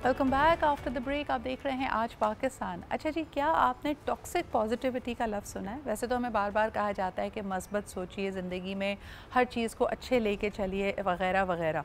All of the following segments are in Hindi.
Welcome back after the break. आप देख रहे हैं आज पाकिस्तान। अच्छा जी, क्या आपने टॉक्सिक पॉजिटिविटी का लफ्ज़ सुना है? वैसे तो हमें बार बार कहा जाता है कि मस्बत सोचिए, ज़िंदगी में हर चीज़ को अच्छे लेके चलिए वगैरह वगैरह।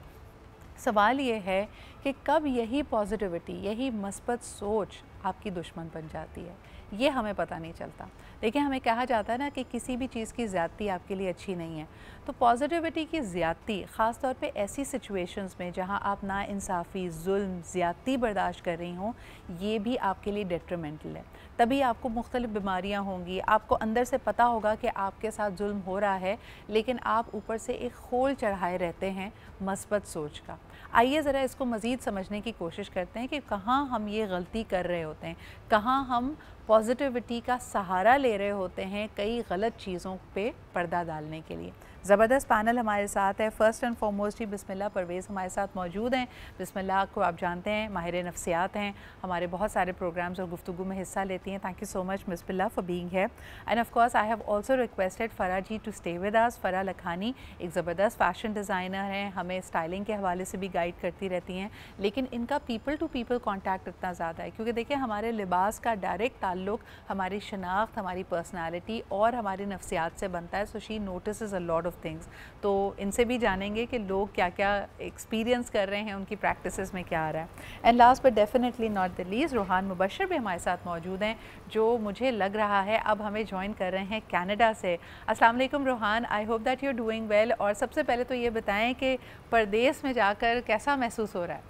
सवाल ये है कि कब यही पॉजिटिविटी, यही मस्बत सोच आपकी दुश्मन बन जाती है, ये हमें पता नहीं चलता। देखिए, हमें कहा जाता है ना कि किसी भी चीज़ की ज़्यादती आपके लिए अच्छी नहीं है। तो पॉजिटिविटी की ज़्यादती ख़ास तौर पे ऐसी सिचुएशंस में जहाँ आप नाइंसाफ़ी, जुल्म, ज़्यादती बर्दाश्त कर रही हों, ये भी आपके लिए डेट्रिमेंटल है। तभी आपको मुख्तलिफ़ बीमारियाँ होंगी, आपको अंदर से पता होगा कि आपके साथ जुल्म हो रहा है, लेकिन आप ऊपर से एक खोल चढ़ाए रहते हैं मस्बत सोच का। आइए ज़रा इसको मज़ीद समझने की कोशिश करते हैं कि कहाँ हम ये गलती कर रहे होते हैं, कहाँ हम पॉजिटिविटी का सहारा ले रहे होते हैं कई गलत चीज़ों पे पर्दा डालने के लिए। ज़बरदस्त पैनल हमारे साथ है। फ़र्स्ट एंड फॉरमोस्ट ही बिस्मिल्लाह परवेज़ हमारे साथ मौजूद हैं। बिस्मिल्लाह को आप जानते हैं माहिर नफ्सियात हैं, हमारे बहुत सारे प्रोग्राम्स और गुफ्तगू में हिस्सा लेती हैं। Thank you so much Bismillah for being here. And of course I have also requested Farah ji to stay with us. Farah Lakhani एक ज़बरदस्त फ़ैशन डिज़ाइनर हैं, हमें स्टाइलिंग के हवाले से भी गाइड करती रहती हैं, लेकिन इनका पीपल टू पीपल कॉन्टैक्ट इतना ज़्यादा है क्योंकि देखिए हमारे लिबास का डायरेक्ट ताल्लुक हमारी शनाख्त, हमारी पर्सनैलिटी और हमारी नफ्सियात से बनता है। So she notices a lot of things. तो इनसे भी जानेंगे कि लोग क्या क्या एक्सपीरियंस कर रहे हैं, उनकी प्रैक्टिसेस में क्या आ रहा है। And last but definitely not the least, Roohan Mubashar भी हमारे साथ मौजूद हैं, जो मुझे लग रहा है अब हमें ज्वाइन कर रहे हैं कनाडा से। अस्सलाम वालेकुम Roohan, I hope that you are doing well. और सबसे पहले तो ये बताएं कि परदेस में जाकर कैसा महसूस हो रहा है?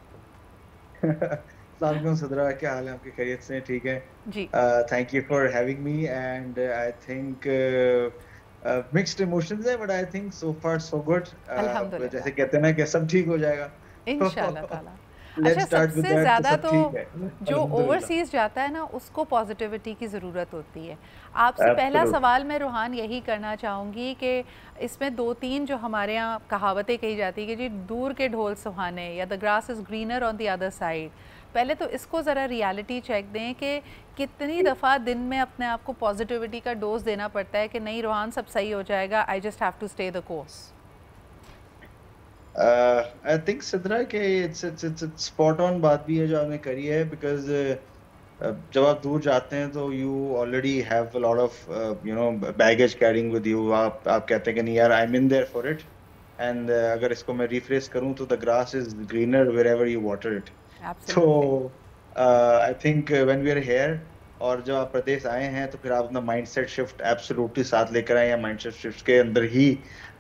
अस्सलाम सदरा, क्या हाल है आपकी? खैरियत से? ठीक है। जी, thank you for having me and I think mixed emotions है, but I think so far so good. जैसे अल्हम्दुलिल्लाह, कहते हैं ना कि सब ठीक हो जाएगा। इंशाल्लाह ताला। अच्छा, लेट्स स्टार्ट विद सबसे दैट। तो ज़्यादा सब तो ठीक है, जो अल्हम्दुलिल्लाह। ओवरसीज़ जाता है ना, उसको पॉजिटिविटी की ज़रूरत होती है। आपसे पहला एब्सोल्युटली। सवाल मैं रूहान यही करना चाहूँगी कि इसमें 2-3 जो हमारे यहाँ कहावतें कही जाती है कि जी दूर के ढोल सुहाने या the grass is greener on the other side. पहले तो इसको ज़रा रियलिटी चेक दें कि कितनी दफ़ा दिन में अपने आप को पॉजिटिविटी का डोज़ देना पड़ता है कि नहीं रूहान, सब सही हो जाएगा, I just have to stay the course. I think Sidra के इट्स स्पॉट ऑन बात भी है जो आपने करी है, बिकॉज जब आप दूर जाते हैं तो you already have a lot of baggage carrying with you. आप कहते हैं कि नहीं यार, I am in there for it. And अगर इसको मैं रिफ्रेश करूं तो the grass is greener wherever you water it. तो absolutely. I think when we are here, और जब आप प्रदेश आए हैं तो फिर आप अपना माइंडसेट शिफ्ट एब्सोल्युटली साथ लेकर आए, या माइंडसेट शिफ्ट के अंदर ही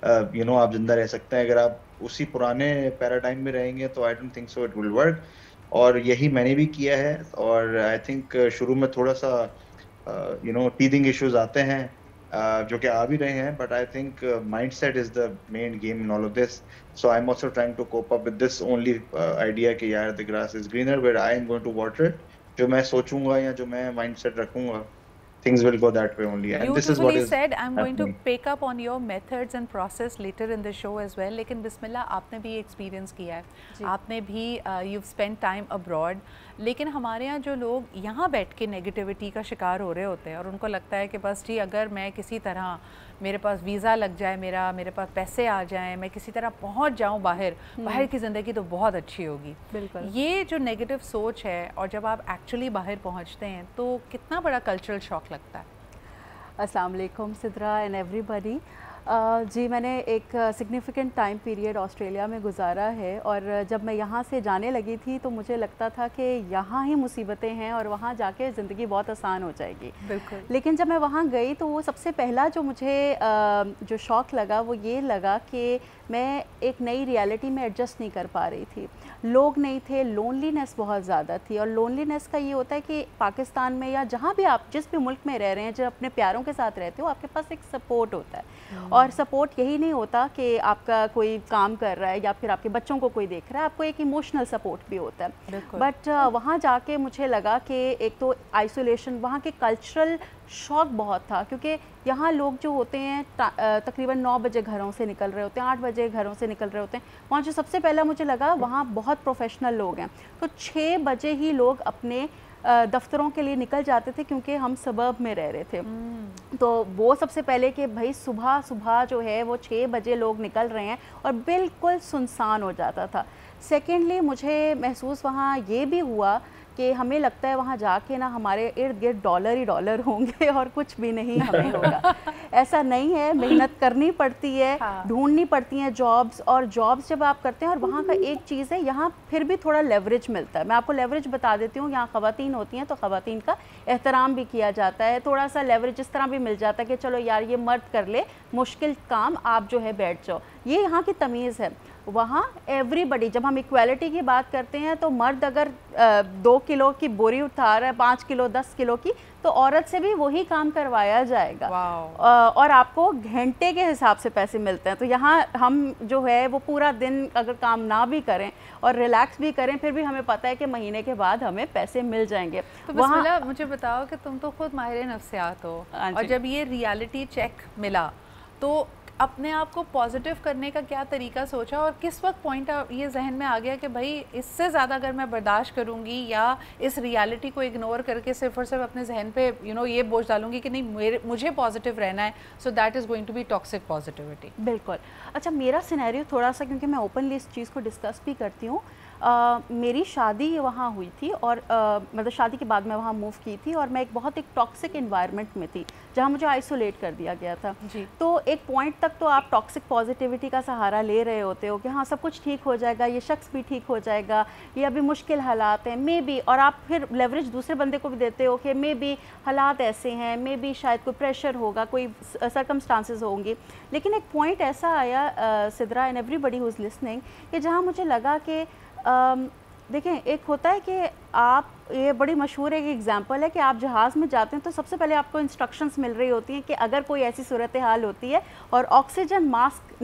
आप जिंदा रह सकते हैं। अगर आप उसी पुराने पैराडाइम में रहेंगे तो I don't think so it will work. और यही मैंने भी किया है। और आई थिंक शुरू में थोड़ा सा टीथिंग इश्यूज आते हैं, जो कि आ भी रहे हैं, but I think mindset is the main game in all of this. So I am also trying to cope up with this only idea कि यार the grass is greener where I am going to water it. जो मैं सोचूंगा या जो मैं माइंडसेट रखूंगा, things will go that way only, and this is what Beautifully is said. I'm going to happening. pick up on your methods and process later in the show as well. लेकिन बिस्मिल्लाह, आपने भी एक्सपीरियंस किया है, जी। आपने भी you've spent time abroad, लेकिन हमारे यहाँ जो लोग यहाँ बैठ के नेगेटिविटी का शिकार हो रहे होते हैं और उनको लगता है कि बस जी अगर मैं किसी तरह, मेरे पास वीज़ा लग जाए, मेरे पास पैसे आ जाएं, मैं किसी तरह पहुँच जाऊँ बाहर, बाहर की ज़िंदगी तो बहुत अच्छी होगी। बिल्कुल। ये जो नेगेटिव सोच है, और जब आप एक्चुअली बाहर पहुँचते हैं तो कितना बड़ा कल्चरल शॉक लगता है। अस्सलाम वालेकुम सिद्रा एंड एवरीबॉडी। जी, मैंने एक सिग्निफिकेंट टाइम पीरियड ऑस्ट्रेलिया में गुजारा है, और जब मैं यहाँ से जाने लगी थी तो मुझे लगता था कि यहाँ ही मुसीबतें हैं और वहाँ जाके ज़िंदगी बहुत आसान हो जाएगी। बिल्कुल। लेकिन जब मैं वहाँ गई तो वो सबसे पहला जो मुझे जो शौक़ लगा वो ये लगा कि मैं एक नई रियलिटी में एडजस्ट नहीं कर पा रही थी। लोग नहीं थे, लोनलीनेस बहुत ज़्यादा थी। और लोनलीनेस का ये होता है कि पाकिस्तान में या जहाँ भी आप जिस भी मुल्क में रह रहे हैं, जब अपने प्यारों के साथ रहते हो, आपके पास एक सपोर्ट होता है। और सपोर्ट यही नहीं होता कि आपका कोई काम कर रहा है या फिर आपके बच्चों को कोई देख रहा है, आपको एक इमोशनल सपोर्ट भी होता है। बट वहाँ जाके मुझे लगा कि एक तो आइसोलेशन, वहाँ के कल्चरल शॉक बहुत था, क्योंकि यहाँ लोग जो होते हैं तकरीबन 9 बजे घरों से निकल रहे होते हैं, 8 बजे घरों से निकल रहे होते हैं। वहाँ जो सबसे पहला मुझे लगा, वहाँ बहुत प्रोफेशनल लोग हैं, तो 6 बजे ही लोग अपने दफ्तरों के लिए निकल जाते थे, क्योंकि हम सबर्ब में रह रहे थे। तो वो सबसे पहले कि भाई सुबह सुबह जो है वो 6 बजे लोग निकल रहे हैं और बिल्कुल सुनसान हो जाता था। सेकेंडली मुझे महसूस वहाँ ये भी हुआ कि हमें लगता है वहाँ जाके ना हमारे इर्द गिर्द डॉलर ही डॉलर होंगे और कुछ भी नहीं हमें होगा। ऐसा नहीं है, मेहनत करनी पड़ती है, हाँ। ढूंढनी पड़ती हैं जॉब्स, और जॉब्स जब आप करते हैं, और वहाँ का एक चीज़ है, यहाँ फिर भी थोड़ा लेवरेज मिलता है। मैं आपको लेवरेज बता देती हूँ, यहाँ ख़वातीन होती हैं तो ख़वातीन का एहतराम भी किया जाता है, थोड़ा सा लेवरेज इस तरह भी मिल जाता है कि चलो यार ये मर्द कर ले मुश्किल काम, आप जो है बैठ जाओ। ये यहाँ की तमीज़ है। वहाँ एवरीबडी, जब हम इक्वालिटी की बात करते हैं तो मर्द अगर 2 किलो की बोरी उठा रहा है, 5 किलो 10 किलो की, तो औरत से भी वही काम करवाया जाएगा। और आपको घंटे के हिसाब से पैसे मिलते हैं। तो यहाँ हम जो है वो पूरा दिन अगर काम ना भी करें और रिलैक्स भी करें, फिर भी हमें पता है कि महीने के बाद हमें पैसे मिल जाएंगे। तो वहाँ मुझे बताओ कि तुम तो खुद माहिर नफ्सियात हो, और जब ये रियलिटी चेक मिला तो अपने आप को पॉजिटिव करने का क्या तरीका सोचा, और किस वक्त पॉइंट ये जहन में आ गया कि भाई इससे ज़्यादा अगर मैं बर्दाश्त करूँगी या इस रियलिटी को इग्नोर करके सिर्फ और सिर्फ अपने जहन पे ये बोझ डालूंगी कि नहीं मुझे पॉजिटिव रहना है, so that is going to be toxic positivity. बिल्कुल। अच्छा, मेरा सिनेरियो थोड़ा सा, क्योंकि मैं ओपनली इस चीज़ को डिस्कस भी करती हूँ, मेरी शादी वहाँ हुई थी, और मतलब शादी के बाद मैं वहाँ मूव की थी, और मैं एक टॉक्सिक इन्वायरमेंट में थी जहाँ मुझे आइसोलेट कर दिया गया था जी। तो एक पॉइंट तक तो आप टॉक्सिक पॉजिटिविटी का सहारा ले रहे होते हो कि हाँ सब कुछ ठीक हो जाएगा, ये शख्स भी ठीक हो जाएगा, ये अभी मुश्किल हालात हैं, मे बी, और आप फिर लेवरेज दूसरे बंदे को भी देते हो कि मे बी हालात ऐसे हैं, मे बी शायद कोई प्रेशर होगा, कोई सर्कमस्टांसेस होंगी। लेकिन एक पॉइंट ऐसा आया Sidra and everybody who is listening, कि जहाँ मुझे लगा कि देखें, एक होता है कि आप, ये बड़ी मशहूर एक एग्जांपल है कि आप जहाज़ में जाते हैं तो सबसे पहले आपको इंस्ट्रक्शंस मिल रही होती हैं कि अगर कोई ऐसी सूरत हाल होती है और ऑक्सीजन मास्क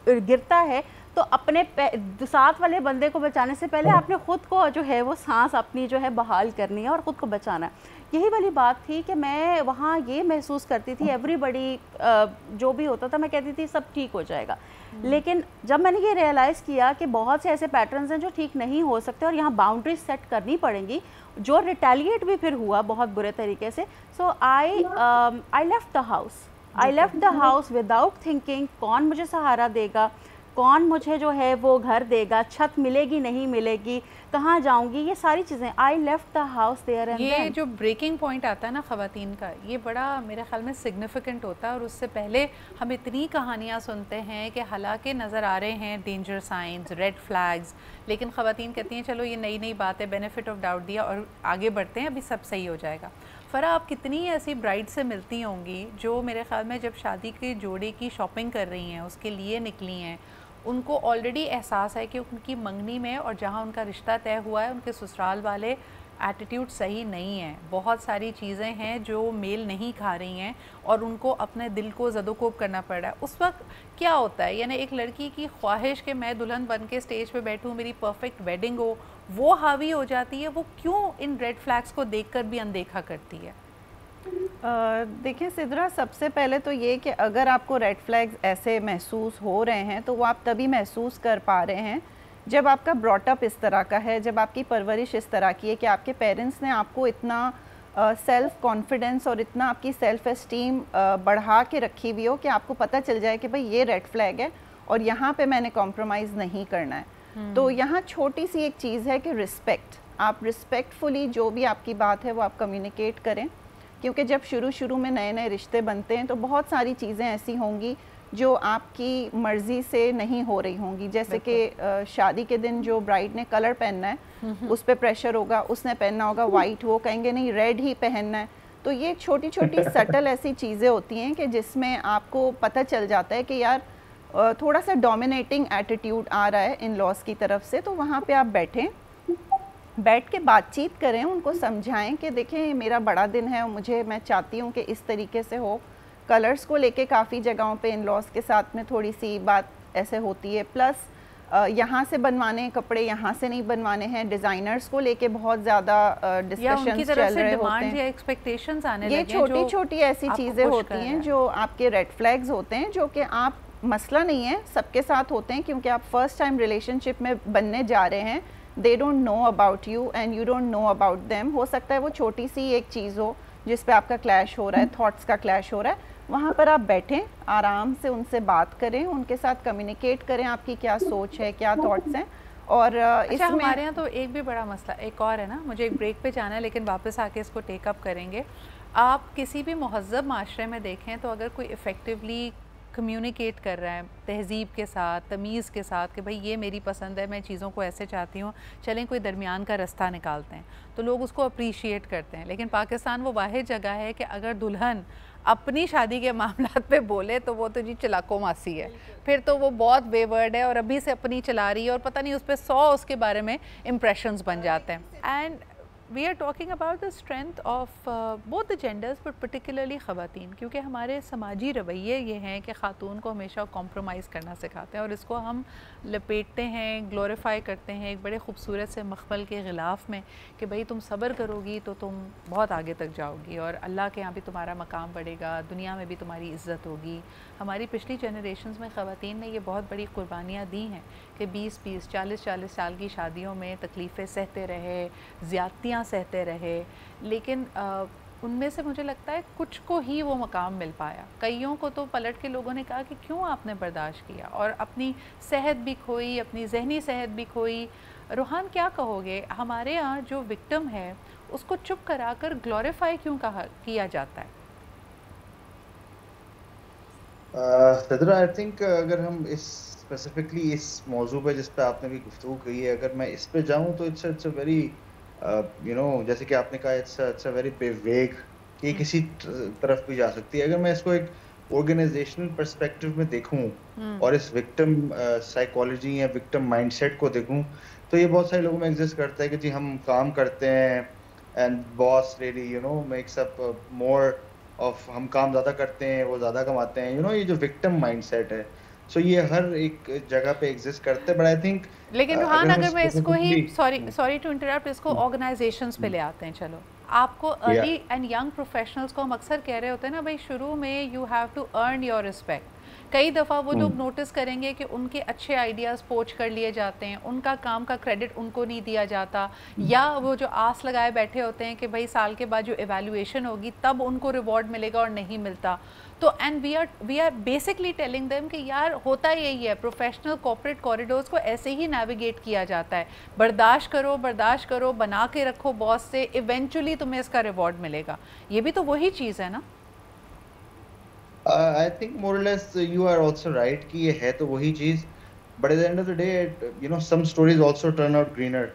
गिरता है तो अपने साथ वाले बंदे को बचाने से पहले आपने ख़ुद को जो है वो सांस अपनी जो है बहाल करनी है और ख़ुद को बचाना है। यही वाली बात थी कि मैं वहाँ ये महसूस करती थी, एवरीबडी जो भी होता था मैं कहती थी सब ठीक हो जाएगा। लेकिन जब मैंने ये रियलाइज़ किया कि बहुत से ऐसे पैटर्न्स हैं जो ठीक नहीं हो सकते और यहाँ बाउंड्रीज सेट करनी पड़ेंगी, जो रिटेलिएट भी फिर हुआ बहुत बुरे तरीके से। So I left the house without thinking कौन मुझे सहारा देगा, कौन मुझे जो है वो घर देगा, छत मिलेगी नहीं मिलेगी, कहाँ जाऊंगी, ये सारी चीज़ें। I left the house there and ये जो ब्रेकिंग पॉइंट आता है ना ख़वातीन का, ये बड़ा मेरे ख्याल में सिग्निफिकेंट होता है। और उससे पहले हम इतनी कहानियाँ सुनते हैं कि हालांकि नज़र आ रहे हैं डेंजर साइंस, रेड फ्लैग्स, लेकिन ख़वातीन कहती हैं चलो ये नई नई बात है, बेनिफिट ऑफ डाउट दिया और आगे बढ़ते हैं, अभी सब सही हो जाएगा। फ़रा, आप कितनी ऐसी ब्राइड से मिलती होंगी जो मेरे ख्याल में जब शादी के जोड़े की शॉपिंग कर रही हैं, उसके लिए निकली हैं, उनको ऑलरेडी एहसास है कि उनकी मंगनी में और जहाँ उनका रिश्ता तय हुआ है उनके ससुराल वाले एटीट्यूड सही नहीं है, बहुत सारी चीज़ें हैं जो मेल नहीं खा रही हैं और उनको अपने दिल को ज़दोकोब करना पड़ रहा है। उस वक्त क्या होता है, यानी एक लड़की की ख्वाहिश कि मैं दुल्हन बन के स्टेज पे बैठूँ, मेरी परफेक्ट वेडिंग हो, वो हावी हो जाती है, वो क्यों इन रेड फ्लैग्स को देखकर भी अनदेखा करती है? देखिए सिद्रा, सबसे पहले तो ये कि अगर आपको रेड फ्लैग्स ऐसे महसूस हो रहे हैं तो वो आप तभी महसूस कर पा रहे हैं जब आपका ब्रॉटअप इस तरह का है, जब आपकी परवरिश इस तरह की है कि आपके पेरेंट्स ने आपको इतना सेल्फ़ कॉन्फिडेंस और इतना आपकी सेल्फ़ एस्टीम बढ़ा के रखी हुई हो कि आपको पता चल जाए कि भाई ये रेड फ्लैग है और यहाँ पे मैंने कॉम्प्रोमाइज़ नहीं करना है। तो यहाँ छोटी सी एक चीज़ है कि रिस्पेक्ट, आप रिस्पेक्टफुली जो भी आपकी बात है वो आप कम्युनिकेट करें, क्योंकि जब शुरू में नए नए रिश्ते बनते हैं तो बहुत सारी चीज़ें ऐसी होंगी जो आपकी मर्ज़ी से नहीं हो रही होंगी। जैसे कि शादी के दिन जो ब्राइड ने कलर पहनना है उस पर प्रेशर होगा, उसने पहनना होगा वाइट, वो कहेंगे नहीं रेड ही पहनना है। तो ये छोटी छोटी सटल ऐसी चीज़ें होती हैं कि जिसमें आपको पता चल जाता है कि यार थोड़ा सा डोमिनेटिंग एटीट्यूड आ रहा है इन लॉज की तरफ से। तो वहाँ पे आप बैठ के बातचीत करें, उनको समझाएं कि देखें मेरा बड़ा दिन है और मैं चाहती हूँ कि इस तरीके से हो। कलर्स को लेके काफ़ी जगहों पे इन लॉज के साथ में थोड़ी सी बात ऐसे होती है। प्लस यहाँ से बनवाने कपड़े, यहाँ से नहीं बनवाने हैं, डिज़ाइनर्स को लेके बहुत ज़्यादा डिस्कशंस चल रहे होते हैं, एक्सपेक्टेशंस आने ये छोटी छोटी ऐसी चीज़ें होती हैं जो आपके रेड फ्लैग्स होते हैं, जो कि आप मसला नहीं है, सबके साथ होते हैं, क्योंकि आप फर्स्ट टाइम रिलेशनशिप में बनने जा रहे हैं। They don't know about you and you don't know about them. हो सकता है वो छोटी सी एक चीज़ हो जिस पे आपका क्लैश हो रहा है, थॉट्स का क्लैश हो रहा है, वहाँ पर आप बैठें, आराम से उनसे बात करें, उनके साथ कम्युनिकेट करें आपकी क्या सोच है, क्या थॉट्स हैं, और अच्छा, हमारे यहाँ तो एक भी बड़ा मसला एक और है ना, मुझे एक ब्रेक पे जाना है लेकिन वापस आके इसको टेक अप करेंगे। आप किसी भी महज़्ज़ब माशरे में देखें तो अगर कोई इफ़ेक्टिवली कम्युनिकेट कर रहा है तहज़ीब के साथ, तमीज़ के साथ कि भाई ये मेरी पसंद है, मैं चीज़ों को ऐसे चाहती हूँ, चलें कोई दरमियान का रास्ता निकालते हैं, तो लोग उसको अप्रीशिएट करते हैं। लेकिन पाकिस्तान वो वाहिद जगह है कि अगर दुल्हन अपनी शादी के मामलात पे बोले तो वो तो जी चलाको मासी है, फिर तो वो बहुत बेवर्ड है और अभी से अपनी चला रही है और पता नहीं उस पर 100 उसके बारे में इम्प्रेशंस बन जाते हैं। And we are talking about the strength of both the genders but particularly ख़वातीन, क्योंकि हमारे समाजी रवैये ये हैं कि ख़ातून को हमेशा कॉम्प्रोमाइज़ करना सिखाते हैं और इसको हम लपेटते हैं, ग्लोरीफाई करते हैं एक बड़े खूबसूरत से मखमल के ग़िलाफ़ में कि भाई तुम सब्र करोगी तो तुम बहुत आगे तक जाओगी और अल्लाह के यहाँ भी तुम्हारा मकाम बढ़ेगा, दुनिया में भी तुम्हारी इज़्ज़त होगी। हमारी पिछली जनरेशन्स में ख़वातीन ने ये बहुत बड़ी कुर्बानियाँ दी हैं कि 20-20, 40-40 साल की शादियों में तकलीफ़ें सहते रहे, ज़्यादतियाँ सहते रहे, लेकिन उनमें से मुझे लगता है कुछ को ही वो मकाम मिल पाया। कईयों को तो पलट के लोगों ने कहा कि क्यों आपने बर्दाश्त किया और अपनी सेहत भी खोई, अपनी जहनी सेहत भी खोई। रूहान, क्या कहोगे, हमारे यहाँ जो विक्टिम है उसको चुप कराकर ग्लोरीफाई क्यों किया जाता है? सदरा, आई थिंक अगर हम इस स्पेसिफिकली इस मौजू पे जिस पे आपने भी गुफ्तगू की है, अगर मैं इस पे जाऊं तो इट्स अ वेरी जैसे कि आपने कहा इट्स अ वेरी वेग कि किसी तरफ भी जा सकती है। अगर मैं इसको एक ऑर्गेनाइजेशनल पर्सपेक्टिव में देखूं और इस विक्टिम साइकोलॉजी या विक्टिम माइंडसेट को देखूं तो ये बहुत सारे लोगों में एग्जिस्ट करता है कि जी हम काम करते हैं and boss really makes up more of, हम काम ज्यादा करते हैं वो ज्यादा कमाते हैं, ये जो विक्टिम माइंडसेट है, सो ये हर एक जगह पे एग्जिस्ट करते हैं। बट आई थिंक लेकिन रूहान, अगर मैं इसको ही सॉरी टू इंटरप्ट, इसको ऑर्गेनाइजेशंस पे ले आते हैं। चलो, आपको अर्ली एंड यंग प्रोफेशनल्स को हम अक्सर कह रहे होते हैं ना भाई, शुरू में you have to earn your respect. कई दफ़ा वो लोग नोटिस करेंगे कि उनके अच्छे आइडियाज़ पोच कर लिए जाते हैं, उनका काम का क्रेडिट उनको नहीं दिया जाता, या वो जो आस लगाए बैठे होते हैं कि भाई साल के बाद जो एवेल्युएशन होगी तब उनको रिवॉर्ड मिलेगा और नहीं मिलता। तो and we are basically telling them कि यार होता यही है, प्रोफेशनल कॉर्पोरेट कॉरिडोर्स को ऐसे ही नेविगेट किया जाता है, बर्दाश्त करो, बना के रखो बॉस से, इवेंचुअली तुम्हें इसका रिवॉर्ड मिलेगा। ये भी तो वही चीज़ है ना? आई थिंक मोर और less you are also right कि ये है तो वही चीज, but at the end of the day some stories also turn out greener,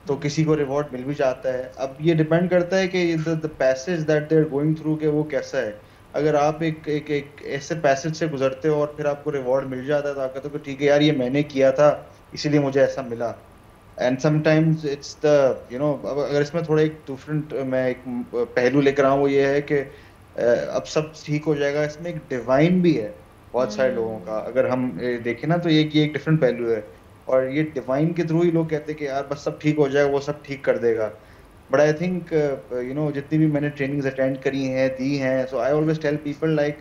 तो किसी को रिवॉर्ड मिल भी जाता है। अब ये डिपेंड करता है कि the passage that they are going through के वो कैसा है। अगर आप एक ऐसे पैसेज से गुजरते हो और फिर आपको रिवॉर्ड मिल जाता है तो आप कहते हो कि ठीक है यार, ये मैंने किया था इसीलिए मुझे ऐसा मिला। एंड समटाइम्स इट्स द अगर इसमें थोड़ा एक डिफरेंट मैं एक पहलू लेकर आऊँ, वो ये है कि अब सब ठीक हो जाएगा, इसमें एक डिवाइन भी है बहुत सारे लोगों का। अगर हम देखें ना तो ये एक डिफरेंट पहलू है और ये डिवाइन के थ्रू ही लोग कहते हैं कि यार बस सब ठीक हो जाएगा, वो सब ठीक कर देगा। बट आई थिंक जितनी भी मैंने ट्रेनिंग्स अटेंड करी हैं, दी हैं, so I always tell people like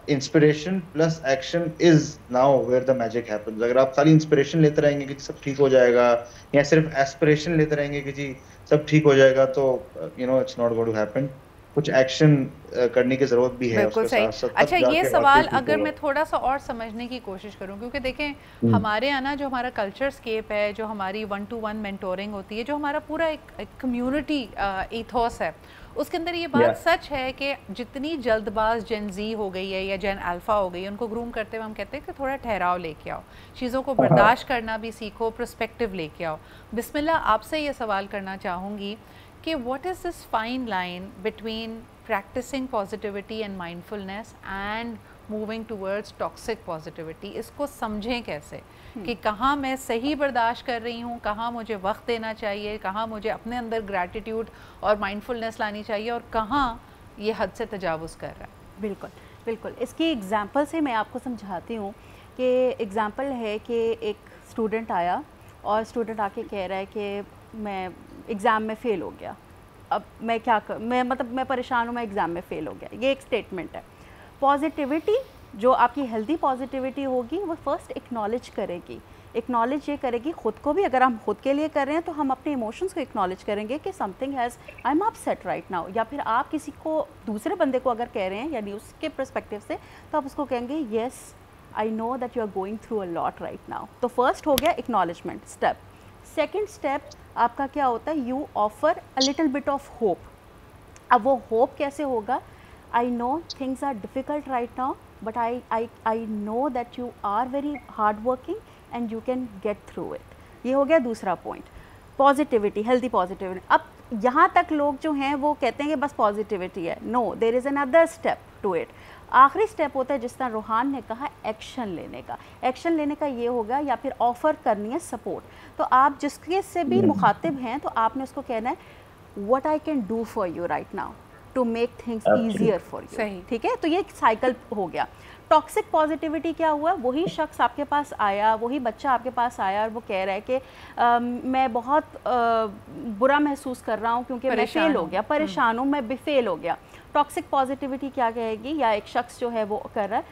inspiration plus action is now where the magic happens. अगर आप खाली इंस्पिरेशन लेते रहेंगे कि सब ठीक हो जाएगा या सिर्फ एस्पिरेशन लेते रहेंगे कि जी सब ठीक हो जाएगा, तो it's not going to happen. कुछ एक्शन करने की जरूरत भी है उसके साथ साथ। अच्छा, ये सवाल अगर मैं थोड़ा सा और समझने की कोशिश करूं, क्योंकि देखें हमारे यहाँ ना जो हमारा कल्चर स्केप है, जो हमारी 1-to-1 मेंटोरिंग होती है, जो हमारा पूरा एक कम्युनिटी ईथोस है, उसके अंदर ये बात सच है कि जितनी जल्दबाज जेन जी हो गई है या जेन अल्फा हो गई है, उनको ग्रूम करते हुए हम कहते हैं कि थोड़ा ठहराव लेके आओ, चीज़ों को बर्दाश्त करना भी सीखो, पर्सपेक्टिव लेके आओ। बिस्मिल्लाह, आपसे ये सवाल करना चाहूँगी कि what is this fine line between practising positivity and mindfulness and moving towards toxic positivity? इसको समझें कैसे कि कहाँ मैं सही बर्दाश्त कर रही हूँ, कहाँ मुझे वक्त देना चाहिए, कहाँ मुझे अपने अंदर ग्रैटिट्यूड और माइंडफुलनेस लानी चाहिए और कहाँ ये हद से तजावुज़ कर रहा है। बिल्कुल बिल्कुल, इसकी एग्जांपल से मैं आपको समझाती हूँ कि एग्जांपल है कि एक स्टूडेंट आया और स्टूडेंट आके कह रहा है कि मैं एग्ज़ाम में फ़ेल हो गया, अब मैं क्या कर, मैं परेशान हूँ, मैं एग्ज़ाम में फ़ेल हो गया। ये एक स्टेटमेंट है। पॉजिटिविटी, जो आपकी हेल्दी पॉजिटिविटी होगी, वो फर्स्ट एक्नॉलेज करेगी। एक्नॉलेज ये करेगी ख़ुद को भी, अगर हम खुद के लिए कर रहे हैं तो हम अपने इमोशंस को एक्नॉलेज करेंगे कि something has, I am upset right now. या फिर आप किसी को, दूसरे बंदे को अगर कह रहे हैं यानी उसके पर्सपेक्टिव से, तो आप उसको कहेंगे yes I know that you are going through a lot right now. तो फर्स्ट हो गया एक्नॉलेजमेंट स्टेप। सेकेंड स्टेप आपका क्या होता है, you offer a little bit of hope. अब वो होप कैसे होगा, I know things are difficult right now but I know that you are very hard working and you can get through it. ये हो गया दूसरा पॉइंट, पॉजिटिविटी, हेल्दी पॉजिटिविटी। अब यहाँ तक लोग जो हैं वो कहते हैं कि बस पॉजिटिविटी है, no, there is another step to it. आखिरी स्टेप होता है जिस तरह रूहान ने कहा, एक्शन लेने का। एक्शन लेने का ये होगा, या फिर ऑफ़र करनी है सपोर्ट। तो आप जिसके से भी मुखातिब हैं तो आपने उसको कहना है what I can do for you right now to make things easier for you. ठीक है, तो ये एक साइकिल हो गया। टॉक्सिक पॉजिटिविटी क्या हुआ, वही शख्स आपके पास आया, वही बच्चा आपके पास आया और वो कह रहा है कि मैं बहुत बुरा महसूस कर रहा हूँ क्योंकि मैं फेल हो गया, परेशान हूँ, मैं भी फेल हो गया। टॉक्सिक पॉजिटिविटी क्या कहेगी, या एक शख्स जो है वो कर रहा है,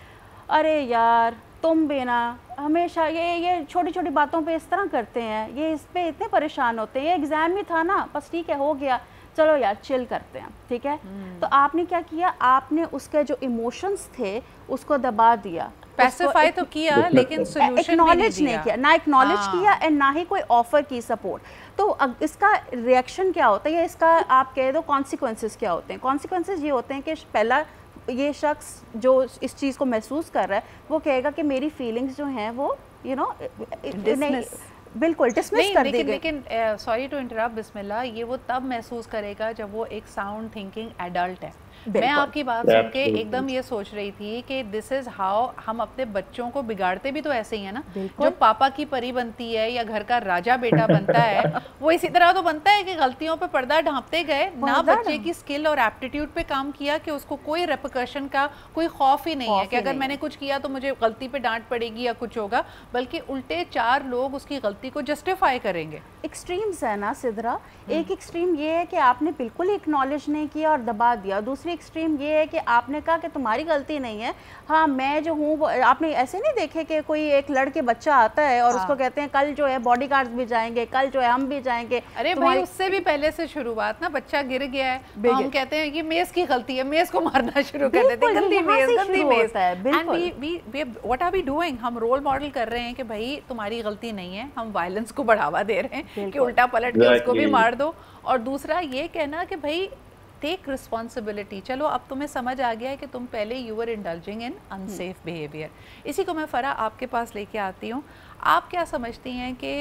अरे यार तुम भी ना हमेशा ये छोटी छोटी बातों पे इस तरह करते हैं, ये इस पे इतने परेशान होते हैं, ये एग्ज़ाम ही था ना, बस ठीक है हो गया, चलो यार चिल करते हैं। ठीक है, तो आपने क्या किया, आपने उसके जो इमोशंस थे उसको दबा दिया, पैसिफाई तो किया लेकिन सॉल्यूशन एक्नॉलेज नहीं किया, ना एक्नॉलेज किया एंड ना ही कोई ऑफर की सपोर्ट। तो इसका रिएक्शन क्या होता है, या इसका आप कह दो कॉन्सिक्वेंसेस क्या होते हैं। कॉन्सिक्वेंसेस ये होते हैं कि पहला ये शख्स जो इस चीज़ को महसूस कर रहा है वो कहेगा कि मेरी फीलिंग्स जो हैं वो बिल्कुल डिसमिस कर दी गई। लेकिन सॉरी टू इंटरप्ट बिस्मिल्लाह, ये वो तब महसूस करेगा जब वो एक साउंड थिंकिंग एडल्ट है। मैं आपकी बात सुन के एकदम ये सोच रही थी कि दिस इज हाउ हम अपने बच्चों को बिगाड़ते भी तो ऐसे ही है ना। जो पापा की परी बनती है या घर का राजा बेटा बनता है वो इसी तरह तो बनता है कि गलतियों पे पर्दा ढांपते गए ना, बच्चे की स्किल और एप्टीट्यूड पे काम किया कि उसको कोई रेपरकशन का कोई खौफ ही नहीं है कि अगर मैंने कुछ किया तो मुझे गलती पे डांट पड़ेगी या कुछ होगा, बल्कि उल्टे चार लोग उसकी गलती को जस्टिफाई करेंगे। एक्सट्रीम्स है ना सिद्रा, एक एक्सट्रीम ये है कि आपने बिल्कुल एक्नॉलेज नहीं किया और दबा दिया, दूसरी एक्सट्रीम ये है कि आपने कहा कि तुम्हारी गलती नहीं है, हाँ मैं जो हूँ। आपने ऐसे नहीं देखे कि कोई एक लड़के बच्चा आता है और उसको कहते हैं कल जो है बॉडीगार्ड्स भी जाएंगे, कल जो है हम भी जाएंगे। अरे भाई उससे भी पहले से शुरुआत ना, बच्चा गिर गया है तो हम कहते हैं कि मेज़ की गलती है, मेज़ को मारना शुरू कर देते हैं, गंदी मेज़, गंदी मेज़। And what are we doing, हम रोल मॉडल कर रहे हैं कि भाई तुम्हारी गलती नहीं है, हम वायलेंस को बढ़ावा दे रहे हैं कि उल्टा पलट के उसको भी मार दो। और दूसरा ये कहना कि भाई टेक रिस्पॉन्सिबिलिटी, चलो अब तुम्हें समझ आ गया है कि तुम पहले you were indulging in unsafe behaviour. इसी को मैं फ़रा आपके पास लेके आती हूँ। आप क्या समझती हैं कि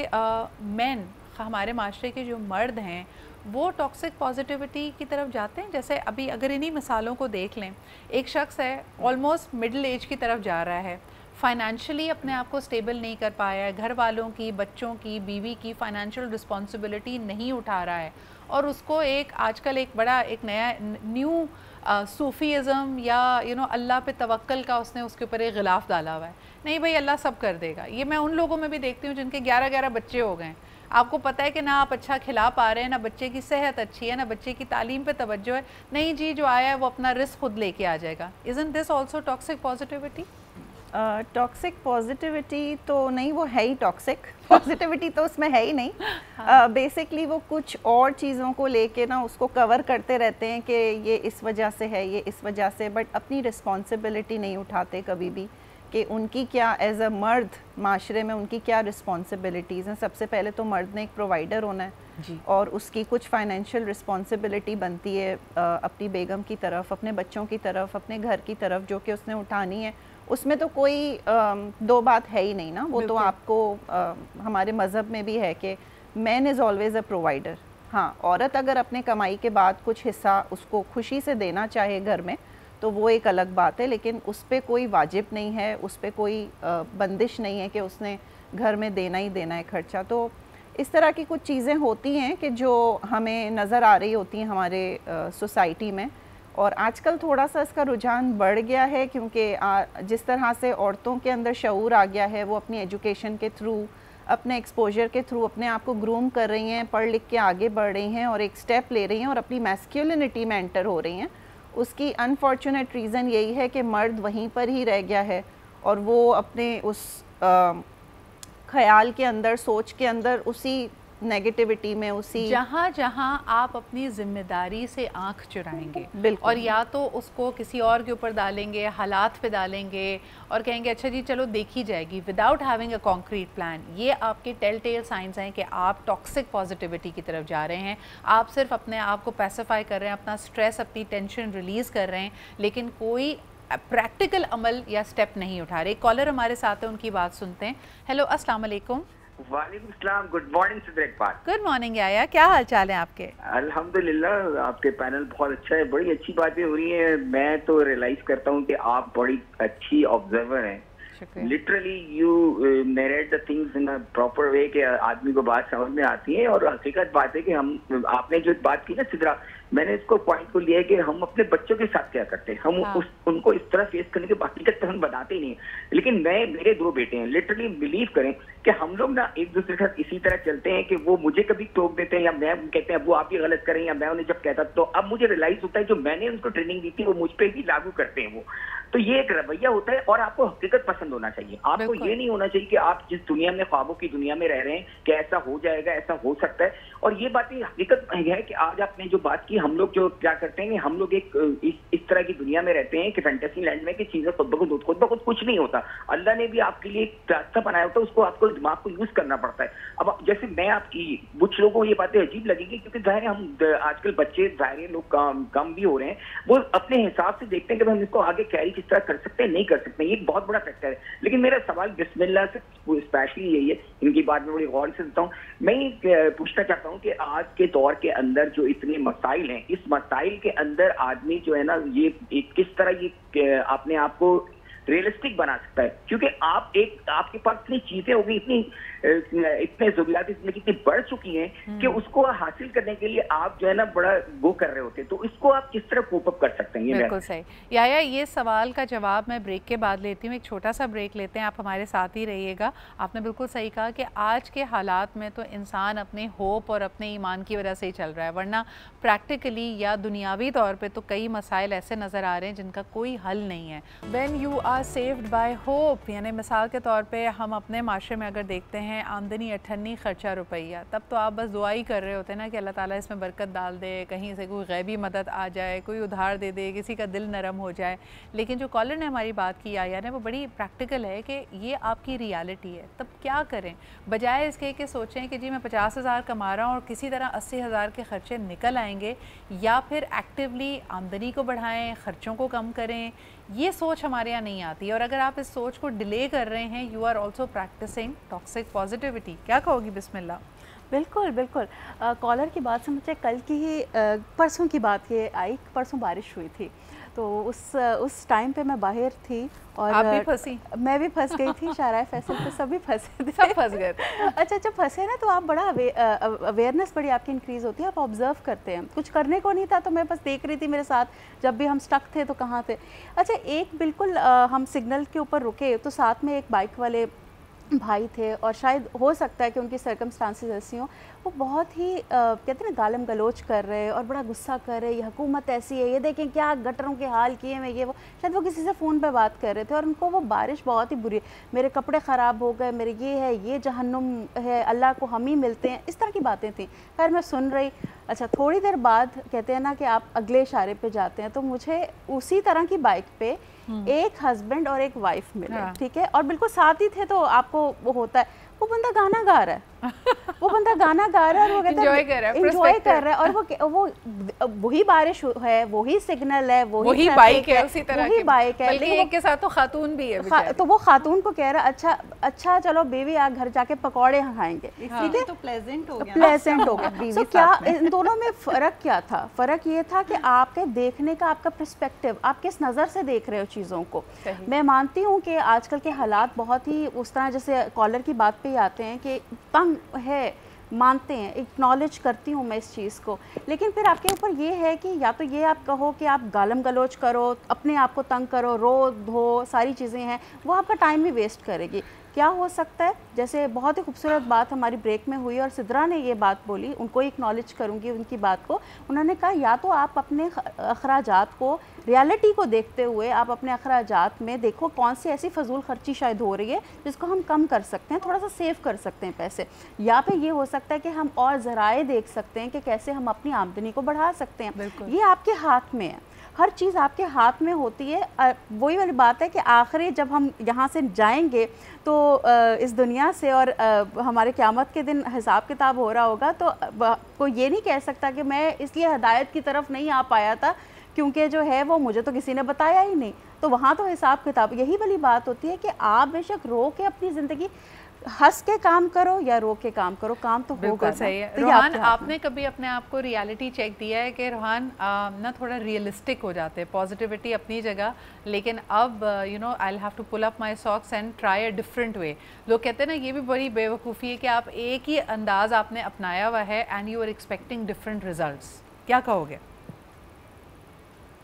मेन, हमारे माशरे के जो मर्द हैं वो टॉक्सिक पॉजिटिविटी की तरफ जाते हैं? जैसे अभी अगर इन्हीं मिसालों को देख लें, एक शख्स है ऑलमोस्ट मिडिल एज की तरफ जा रहा है, फाइनेंशियली अपने आप को स्टेबल नहीं कर पाया है, घर वालों की, बच्चों की, बीवी की फाइनेंशियल रिस्पॉन्सिबिलिटी नहीं उठा रहा है, और उसको एक आजकल एक बड़ा एक नया न्यू सूफीज़म या अल्लाह पे तवक्कल का उसने उसके ऊपर एक गिलाफ डाला हुआ है, नहीं भाई अल्लाह सब कर देगा। ये मैं उन लोगों में भी देखती हूँ जिनके 11-11 बच्चे हो गए, आपको पता है कि ना आप अच्छा खिला पा रहे हैं, ना बच्चे की सेहत अच्छी है, ना बच्चे की तालीम पे तवज्जो है, नहीं जी जो आया है वो अपना रिस्क खुद लेके आ जाएगा। Isn't this also toxic positivity? Toxic positivity तो नहीं, वो है ही टॉक्सिक पॉजिटिविटी तो उसमें है ही नहीं। बेसिकली वो कुछ और चीज़ों को लेके ना उसको कवर करते रहते हैं कि ये इस वजह से है, ये इस वजह से, बट अपनी रिस्पॉन्सिबिलिटी नहीं उठाते कभी भी कि उनकी क्या एज अ मर्द माशरे में उनकी क्या रिस्पॉन्सिबिलिटीज़ हैं। सबसे पहले तो मर्द ने एक प्रोवाइडर होना है जी, और उसकी कुछ फाइनेंशियल रिस्पॉन्सिबिलिटी बनती है अपनी बेगम की तरफ, अपने बच्चों की तरफ, अपने घर की तरफ, जो कि उसने उठानी है। उसमें तो कोई दो बात है ही नहीं ना, वो तो आपको हमारे मज़हब में भी है कि man is always a provider. हाँ, औरत अगर अपने कमाई के बाद कुछ हिस्सा उसको खुशी से देना चाहे घर में तो वो एक अलग बात है, लेकिन उस पर कोई वाजिब नहीं है, उस पर कोई बंदिश नहीं है कि उसने घर में देना ही देना है खर्चा। तो इस तरह की कुछ चीज़ें होती हैं कि जो हमें नज़र आ रही होती हैं हमारे सोसाइटी में, और आजकल थोड़ा सा इसका रुझान बढ़ गया है क्योंकि जिस तरह से औरतों के अंदर शऊर आ गया है, वो अपनी एजुकेशन के थ्रू, अपने एक्सपोजर के थ्रू अपने आप को ग्रूम कर रही हैं, पढ़ लिख के आगे बढ़ रही हैं और एक स्टेप ले रही हैं और अपनी मैस्कुलिनिटी में एंटर हो रही हैं। उसकी अनफॉर्चुनेट रीज़न यही है कि मर्द वहीं पर ही रह गया है और वो अपने उस ख्याल के अंदर, सोच के अंदर उसी नेगेटिविटी में, उसी जहाँ जहाँ आप अपनी जिम्मेदारी से आंख चुराएंगे बिल्कुल, और या तो उसको किसी और के ऊपर डालेंगे, हालात पे डालेंगे और कहेंगे अच्छा जी चलो देखी जाएगी, without having a concrete plan, ये आपके टेल टेल साइंस हैं कि आप टॉक्सिक पॉजिटिविटी की तरफ जा रहे हैं। आप सिर्फ अपने आप को पैसिफाई कर रहे हैं, अपना स्ट्रेस, अपनी टेंशन रिलीज़ कर रहे हैं, लेकिन कोई प्रैक्टिकल अमल या स्टेप नहीं उठा रहे। कॉलर हमारे साथ है, उनकी बात सुनते हैं। हेलो, अस्सलाम वालेकुम। वालेकुम सलाम, good morning Sidra Iqbal. Good morning आया, क्या हाल चाल है आपके? अल्हम्दुलिल्लाह, आपके पैनल बहुत अच्छा है, बड़ी अच्छी बातें हो रही हैं। मैं तो रियलाइज करता हूँ कि आप बड़ी अच्छी ऑब्जर्वर हैं। Literally you narrate the things in a proper way कि आदमी को बात समझ में आती है। और हकीकत बात है कि हम, आपने जो बात की ना सिद्रा, मैंने इसको पॉइंट को लिया है कि हम अपने बच्चों के साथ क्या करते हैं, हम उनको इस तरह फेस करने की हकीकत तो हम बताते ही नहीं। लेकिन मेरे 2 बेटे हैं, लिटरली बिलीव करें कि हम लोग ना एक दूसरे के साथ इसी तरह चलते हैं कि वो मुझे कभी टोक देते हैं या मैं कहते हैं वो आप ही गलत करें, या मैं उन्हें जब कहता, तो अब मुझे रियलाइज होता है जो मैंने उनको ट्रेनिंग दी थी वो मुझ पर ही लागू करते हैं वो। तो ये एक रवैया होता है और आपको हकीकत पसंद होना चाहिए। आपको ये नहीं होना चाहिए कि आप जिस दुनिया में, ख्वाबों की दुनिया में रह रहे हैं कि ऐसा हो जाएगा, ऐसा हो सकता है। और ये बातें हकीकत है कि आज आपने जो बात की, हम लोग जो क्या करते हैं, हम लोग एक इस तरह की दुनिया में रहते हैं कि फैंटेसी लैंड में कि चीजें खुद ब खुद कुछ नहीं होता। अल्लाह ने भी आपके लिए एक रास्ता बनाया होता है, उसको आपको दिमाग को यूज करना पड़ता है। अब जैसे मैं आपकी, कुछ लोगों को ये बातें अजीब लगेंगी क्योंकि जाहिर है हम आजकल बच्चे, जाहिर लोग कम भी हो रहे हैं, वो अपने हिसाब से देखते हैं कि हम इसको आगे कैरी किस तरह कर सकते हैं, नहीं कर सकते। ये एक बहुत बड़ा फैक्टर है। लेकिन मेरा सवाल बिस्मिल्लाह से स्पेशली यही है, इनकी बात में बड़ी गौर से सुनता हूँ। मैं पूछना चाहता हूँ कि आज के दौर के अंदर जो इतने मसाइल हैं, इस मसाइल के अंदर आदमी जो है ना, ये किस तरह ये अपने आप को रियलिस्टिक बना सकता है? क्योंकि आपके पास इतनी चीजें हो गई, इतने ज़रूरियात इसमें कितनी बढ़ चुकी हैं कि उसको हासिल करने के लिए आप जो है ना बड़ा वो कर रहे होते हैं। तो इसको आप किस तरह कोप अप कर सकते हैं? बिल्कुल सही या ये सवाल का जवाब मैं ब्रेक के बाद लेती हूँ। एक छोटा सा ब्रेक लेते हैं, आप हमारे साथ ही रहिएगा। आपने बिल्कुल सही कहा कि आज के हालात में तो इंसान अपने होप और अपने ईमान की वजह से ही चल रहा है, वरना प्रैक्टिकली या दुनियावी तौर पर तो कई मसाइल ऐसे नज़र आ रहे हैं जिनका कोई हल नहीं है। When you are saved by hope, यानी मिसाल के तौर पे हम अपने माशरे में अगर देखते हैं आमदनी 98, खर्चा रुपया, तब तो आप बस दुआ ही कर रहे होते हैं ना कि अल्लाह ताला इसमें बरकत डाल दे, कहीं से कोई गैबी मदद आ जाए, कोई उधार दे दे, किसी का दिल नरम हो जाए। लेकिन जो कॉलर ने हमारी बात की आया ने, वो बड़ी प्रैक्टिकल है कि ये आपकी रियलिटी है। तब क्या करें? बजाय इसके कि सोचें कि जी मैं 50,000 कमा रहा हूँ और किसी तरह 80,000 के खर्चे निकल आएंगे, या फिर एक्टिवली आमदनी को बढ़ाएं, खर्चों को कम करें, ये सोच हमारे यहाँ नहीं आती। और अगर आप इस सोच को डिले कर रहे हैं, you are also practising toxic positivity. क्या कहोगी? बिस्मिल्लाह। बिल्कुल बिल्कुल। कॉलर की बात से मुझे कल की ही परसों की बात ये आई, परसों बारिश हुई थी, तो उस टाइम पे मैं बाहर थी और आप भी फंसी? मैं भी फंस गई थी, शाहराह फैसल पे सभी फंसे थे, सब फंस गए थे। अच्छा जब फंसे ना तो आप बड़ा अवेयरनेस बड़ी आपकी इंक्रीज़ होती है, आप ऑब्जर्व करते हैं। कुछ करने को नहीं था तो मैं बस देख रही थी मेरे साथ जब भी हम स्टक थे तो कहाँ थे। अच्छा एक बिल्कुल हम सिग्नल के ऊपर रुके तो साथ में एक बाइक वाले भाई थे और शायद हो सकता है कि उनकी सर्कमस्टांसेस ऐसी हों, वो बहुत ही कहते हैं ना गालम गलोच कर रहे हैं और बड़ा गुस्सा कर रहे हैं, ये हुकूमत ऐसी है, ये देखें क्या गटरों के हाल किए हैं, ये वो। शायद वो किसी से फ़ोन पे बात कर रहे थे और उनको वो बारिश बहुत ही बुरी, मेरे कपड़े ख़राब हो गए, मेरे ये है, ये जहन्नुम है, अल्लाह को हम ही मिलते हैं, इस तरह की बातें थी। खैर मैं सुन रही। अच्छा थोड़ी देर बाद कहते हैं ना कि आप अगले इशारे पे जाते हैं, तो मुझे उसी तरह की बाइक पे एक हस्बैंड और एक वाइफ मिले, ठीक है, और बिल्कुल साथ ही थे, तो आपको वो होता है, वो बंदा गाना गा रहा है वो बंदा गाना गा रहा है और वो कहता है एंजॉय कर रहा है, और वो वही बारिश है, वही सिग्नल है, वही बाइक है, उसी तरह वही बाइक है, लेकिन एक के साथ तो खातून भी है, तो वो खातून को कह रहा है अच्छा चलो बेबी आ घर जाके पकौड़े खाएंगे, ठीक है, तो प्लेजेंट हो गया, प्लेजेंट हो गया। तो क्या इन दोनों में फ़र्क क्या था? फ़र्क ये था कि आपके देखने का, आपका पर्सपेक्टिव, आप किस नज़र से देख रहे हो चीज़ों को। मैं मानती हूँ कि आजकल के हालात बहुत ही उस तरह, जैसे कॉलर की बात पे ही आते हैं कि तंग है, मानते हैं, एक्नॉलेज करती हूँ मैं इस चीज़ को, लेकिन फिर आपके ऊपर ये है कि या तो ये आप कहो कि आप गालम गलोच करो, अपने आप को तंग करो, रो धो, सारी चीज़ें हैं, वो आपका टाइम भी वेस्ट करेगी, क्या हो सकता है? जैसे बहुत ही खूबसूरत बात हमारी ब्रेक में हुई और सिद्रा ने ये बात बोली, उनको एक्नॉलेज करूँगी उनकी बात को। उन्होंने कहा या तो आप अपने अखराजात को, रियलिटी को देखते हुए आप अपने अखराजात में देखो कौन सी ऐसी फजूल खर्ची शायद हो रही है जिसको हम कम कर सकते हैं, थोड़ा सा सेव कर सकते हैं पैसे, या फिर ये हो सकता है कि हम और ज़राए देख सकते हैं कि कैसे हम अपनी आमदनी को बढ़ा सकते हैं। ये आपके हाथ में है, हर चीज़ आपके हाथ में होती है। वही वाली बात है कि आखिरी जब हम यहाँ से जाएंगे तो इस दुनिया से और हमारे क़यामत के दिन हिसाब किताब हो रहा होगा, तो कोई ये नहीं कह सकता कि मैं इसलिए हदायत की तरफ नहीं आ पाया था क्योंकि जो है वो मुझे तो किसी ने बताया ही नहीं। तो वहाँ तो हिसाब किताब, यही वाली बात होती है कि आप बेशक रो के अपनी ज़िंदगी हंस के काम करो या रो के काम करो, काम तो होगा। सही है। तो रोहान, आपने कभी अपने आप को रियलिटी चेक दिया है कि रोहान ना थोड़ा रियलिस्टिक हो जाते हैं, पॉजिटिविटी अपनी जगह, लेकिन अब you know I have to pull up my socks and try a different way. लोग कहते हैं ना ये भी बड़ी बेवकूफ़ी है कि आप एक ही अंदाज आपने अपनाया हुआ है and you are expecting different results, क्या कहोगे?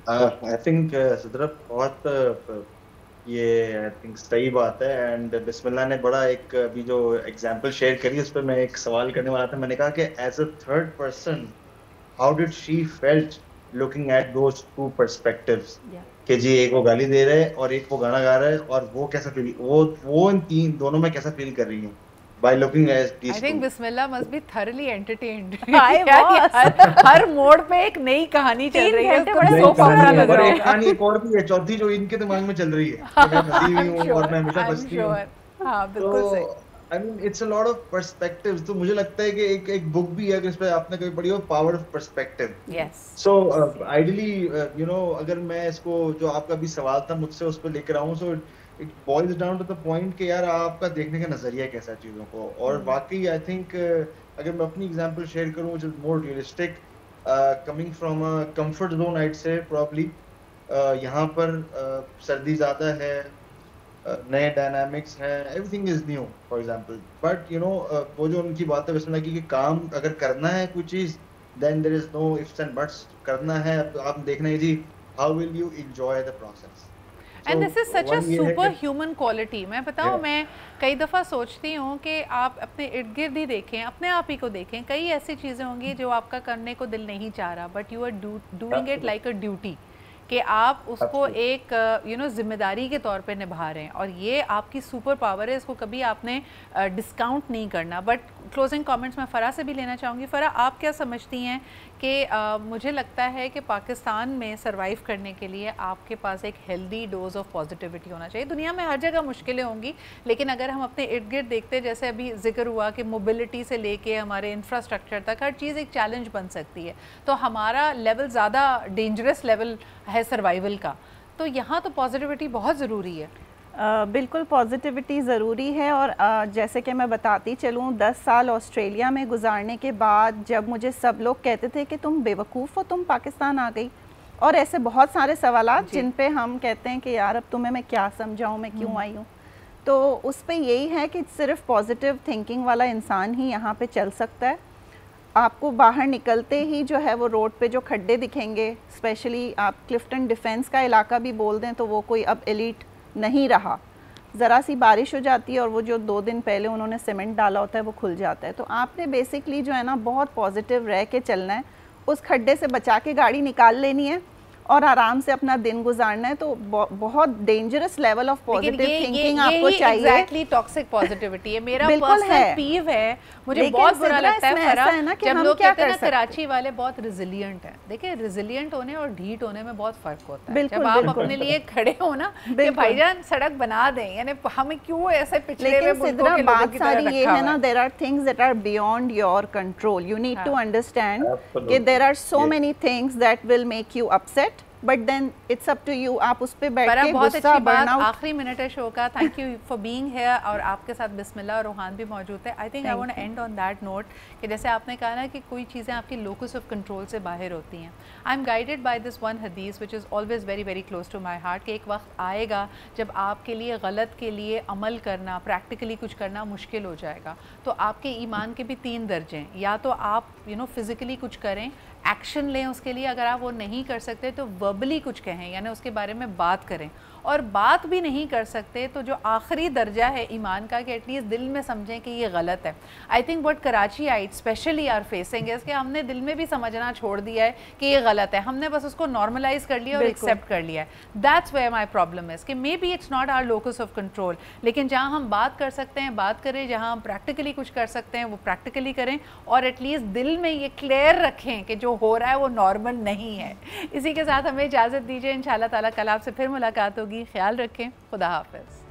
आई थिंक सिद्रा बहुत ये आई थिंक सही बात है। एंड बिस्मिल्लाह ने बड़ा एक अभी जो एग्जांपल शेयर करी उस पर मैं एक सवाल करने वाला था। मैंने कहा कि as a third person how did she felt looking at those two perspectives, कि जी एक वो गाली दे रहे हैं और एक वो गाना गा रहा है, और वो कैसा फील, वो इन तीन दोनों में कैसा फील कर रही है by looking at these two? I think Bismillah must be thoroughly entertained. हर मोड़ पे एक नई कहानी चल रही है, बड़ा सोप ऑपरा लग रहा है। कहानी एक और भी है, चौथी जो इनके दिमाग में चल रही है, मैं हंसी हुई हूँ और मैं हमेशा बचती हूँ। हाँ बिल्कुल सही। I mean it's a lot of perspectives। तो मुझे लगता है कि एक बुक भी है जिस पे आपने कभी पढ़ी हो, power of perspective. Yes. So ideally you know अगर मैं इसको जो आपका भी सवाल था मुझसे उस पर लेकर आऊँ, so it boils down to the point कि यार आपका देखने का नजरिया कैसा है चीजों को। और वाकई आई थिंक अगर मैं अपनी एग्जांपल शेयर करूँ which is more realistic, coming from a comfort zone I'd say probably, यहाँ पर सर्दी ज़्यादा है, नए डायनामिक्स हैं, everything is new for example, but you know वो जो उनकी बात है बिस्मिल्लाह की कि काम अगर करना है कोई चीज़ then there is no ifs and buts, करना है तो आप देखना है जी how will you enjoy the process। And this is such a super human quality. मैं बताऊँ, मैं कई दफ़ा सोचती हूँ कि आप अपने इर्द गिर्द ही देखें, अपने आप ही को देखें, कई ऐसी चीज़ें होंगी जो आपका करने को दिल नहीं चाह रहा, but you are doing it like a duty, कि आप उसको एक यू नो जिम्मेदारी के तौर पे निभा रहे हैं, और ये आपकी सुपर पावर है, इसको कभी आपने डिस्काउंट नहीं करना। बट क्लोजिंग कमेंट्स मैं फ़रा से भी लेना चाहूँगी। फ़रा, आप क्या समझती हैं कि मुझे लगता है कि पाकिस्तान में सरवाइव करने के लिए आपके पास एक हेल्दी डोज ऑफ पॉजिटिविटी होना चाहिए। दुनिया में हर जगह मुश्किलें होंगी, लेकिन अगर हम अपने इर्द गिर्द देखते, जैसे अभी जिक्र हुआ कि मोबिलिटी से लेके हमारे इंफ्रास्ट्रक्चर तक हर चीज़ एक चैलेंज बन सकती है, तो हमारा लेवल ज़्यादा डेंजरस लेवल है सर्वाइवल का, तो यहाँ तो पॉजिटिविटी बहुत ज़रूरी है। बिल्कुल पॉजिटिविटी ज़रूरी है। और जैसे कि मैं बताती चलूँ, 10 साल ऑस्ट्रेलिया में गुजारने के बाद जब मुझे सब लोग कहते थे कि तुम बेवकूफ़ हो, तुम पाकिस्तान आ गई, और ऐसे बहुत सारे सवालात जिन पे हम कहते हैं कि यार अब तुम्हें मैं क्या समझाऊँ, मैं क्यों आई हूँ, तो उस पे यही है कि सिर्फ पॉजिटिव थिंकिंग वाला इंसान ही यहाँ पे चल सकता है। आपको बाहर निकलते ही जो है वो रोड पे जो खड्डे दिखेंगे, स्पेशली आप क्लिफ्टन डिफेंस का इलाका भी बोल दें तो वो कोई अब एलिट नहीं रहा। ज़रा सी बारिश हो जाती है और वो जो 2 दिन पहले उन्होंने सीमेंट डाला होता है वो खुल जाता है। तो आपने बेसिकली जो है ना बहुत पॉजिटिव रह के चलना है, उस खड्डे से बचा के गाड़ी निकाल लेनी है और आराम से अपना दिन गुजारना है। तो बहुत dangerous level of positive thinking आपको चाहिए। एग्जैक्टली टॉक्सिक पॉजिटिविटी है, मेरा पर्सनल पीव है। मुझे बहुत बुरा लगता है जब लोग कहते हैं ना कराची वाले बहुत रिजिलियंट हैं। देखिए, रिजिलियंट होने और ढीठ होने में बहुत फर्क होता है। जब आप अपने लिए खड़े हो ना कि भाईजान सड़क बना दें, यानी हमें क्यों ऐसे पिछड़े हुए मुल्कों के लोगों की तरह रखा हुआ है। ये है ना, there are things that are beyond your control. You need to understand कि there are so many things that will make you upset, but then it's up to you. आप उस पे बैठ के बहुत अच्छी बात, आखिरी मिनट है शो का। Thank you for being here, और आपके साथ बिस्मिल्लाह और रोहान भी मौजूद है। I think I want to end on that note कि जैसे आपने कहा ना कि कोई चीज़ें आपकी लोकस ऑफ कंट्रोल से बाहर होती हैं। I am guided by this one हदीस which is always very very close to my heart, कि एक वक्त आएगा जब आपके लिए गलत के लिए अमल करना, प्रैक्टिकली कुछ करना मुश्किल हो जाएगा। तो आपके ईमान के भी 3 दर्जे हैं। या तो आप यू नो फिज़िकली कुछ करें, एक्शन लें उसके लिए, अगर आप वो नहीं कर सकते तो वर्बली कुछ कहें, यानी उसके बारे में बात करें, और बात भी नहीं कर सकते, तो जो आखिरी दर्जा है ईमान का कि एटलीस्ट दिल में समझें कि ये गलत है। I think what Karachiites especially are facing is कि हमने दिल में भी समझना छोड़ दिया है कि ये गलत है, हमने बस उसको नॉर्मलाइज कर लिया और एक्सेप्ट कर लिया है। That's where my problem is कि maybe it's not our locus of control, लेकिन जहाँ हम बात कर सकते हैं बात करें, जहाँ हम प्रैक्टिकली कुछ कर सकते हैं वो प्रैक्टिकली करें, और एटलीस्ट दिल में ये क्लियर रखें कि जो हो रहा है वो नॉर्मल नहीं है। इसी के साथ हमें इजाज़त दीजिए, इंशाल्लाह ताला कल आपसे फिर मुलाकात होगी। ख्याल रखें, खुदा हाफिज़।